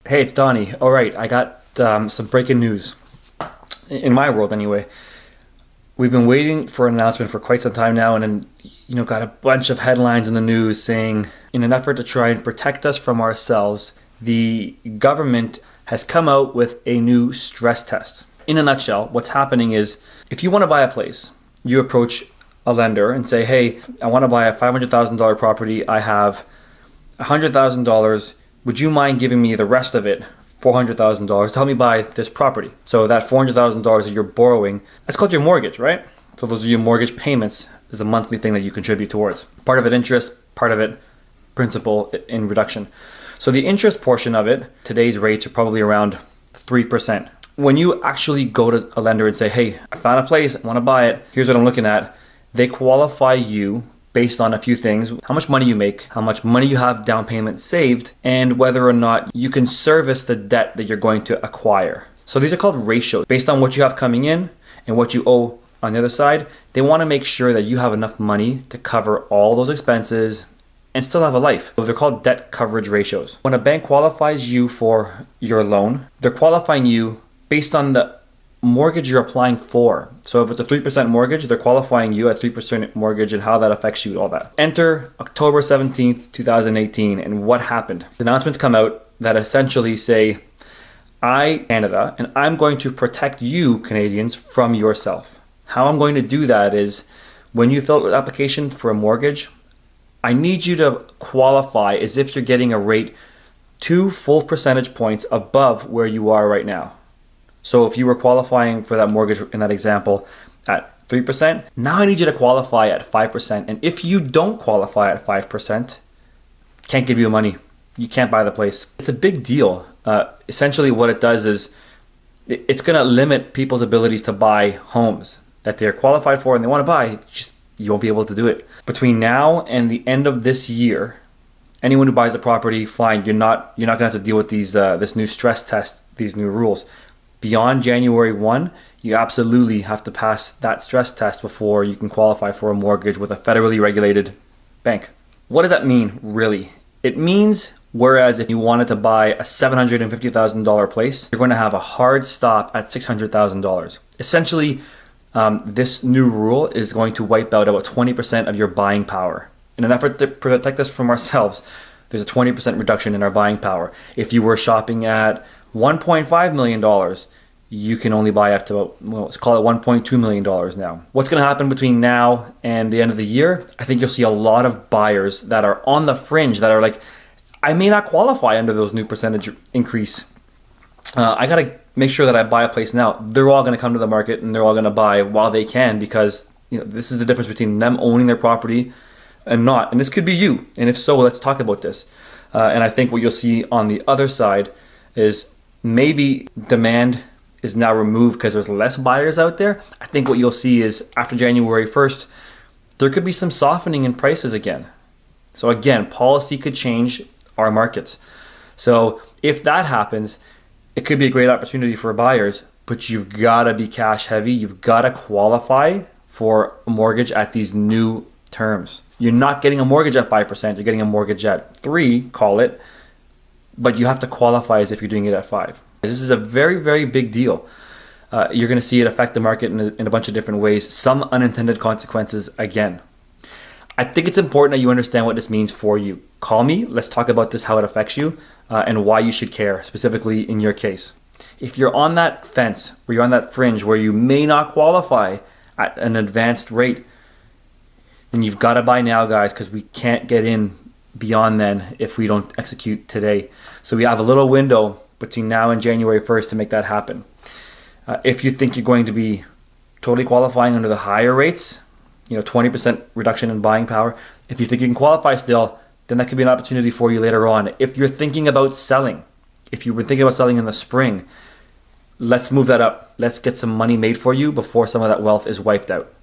Hey, it's Donnie. All right, I got some breaking news. In my world, anyway. We've been waiting for an announcement for quite some time now, and then, got a bunch of headlines in the news saying, in an effort to try and protect us from ourselves, the government has come out with a new stress test. In a nutshell, what's happening is if you want to buy a place, you approach a lender and say, hey, I want to buy a $500,000 property. I have $100,000. Would you mind giving me the rest of it, $400,000, to help me buy this property? So that $400,000 that you're borrowing, that's called your mortgage, right? So those are your mortgage payments, is a monthly thing that you contribute towards. Part of it interest, part of it principal in reduction. So the interest portion of it, today's rates are probably around 3%. When you actually go to a lender and say, hey, I found a place, I want to buy it, here's what I'm looking at, they qualify you based on a few things: how much money you make, how much money you have down payment saved, and whether or not you can service the debt that you're going to acquire. So these are called ratios. Based on what you have coming in and what you owe on the other side, they want to make sure that you have enough money to cover all those expenses and still have a life. So they're called debt coverage ratios. When a bank qualifies you for your loan, they're qualifying you based on the mortgage you're applying for. So if it's a 3% mortgage, they're qualifying you at 3% mortgage and how that affects you, all that. Enter October 17th, 2018, and what happened? The announcements come out that essentially say, Canada, and I'm going to protect you, Canadians, from yourself. How I'm going to do that is, when you fill out the application for a mortgage, I need you to qualify as if you're getting a rate 2 full percentage points above where you are right now. So if you were qualifying for that mortgage in that example at 3%, now I need you to qualify at 5%. And if you don't qualify at 5%, can't give you money. You can't buy the place. It's a big deal. Essentially what it does is it's going to limit people's abilities to buy homes that they're qualified for and they want to buy. You won't be able to do it. Between now and the end of this year, anyone who buys a property, fine, you're not going to have to deal with these this new stress test, these new rules. Beyond January 1, you absolutely have to pass that stress test before you can qualify for a mortgage with a federally regulated bank. What does that mean, really? It means, whereas if you wanted to buy a $750,000 place, you're going to have a hard stop at $600,000. Essentially, this new rule is going to wipe out about 20% of your buying power. In an effort to protect us from ourselves, there's a 20% reduction in our buying power. If you were shopping at $1.5 million, you can only buy up to about, let's call it $1.2 million now. What's going to happen between now and the end of the year? I think you'll see a lot of buyers that are on the fringe that are like, I may not qualify under those new percentage increase. I got to make sure that I buy a place now. They're all going to come to the market and they're all going to buy while they can, because this is the difference between them owning their property and not. And this could be you. And if so, let's talk about this. And I think what you'll see on the other side is maybe demand is now removed because there's less buyers out there. I think what you'll see is after January 1st, there could be some softening in prices again. So again, policy could change our markets. So if that happens, it could be a great opportunity for buyers, but you've got to be cash heavy. You've got to qualify for a mortgage at these new terms. You're not getting a mortgage at 5%. You're getting a mortgage at 3%, call it, but you have to qualify as if you're doing it at 5%. This is a very, very big deal. You're going to see it affect the market in a bunch of different ways, some unintended consequences again. I think it's important that you understand what this means for you. Call me, let's talk about this, how it affects you, and why you should care, specifically in your case. If you're on that fence, or you're on that fringe where you may not qualify at an advanced rate, then you've got to buy now, guys, because we can't get in beyond then if we don't execute today. So we have a little window between now and January 1st to make that happen. If you think you're going to be totally qualifying under the higher rates, 20% reduction in buying power, if you think you can qualify still, then that could be an opportunity for you later on. If you're thinking about selling, if you were thinking about selling in the spring, let's move that up. Let's get some money made for you before some of that wealth is wiped out.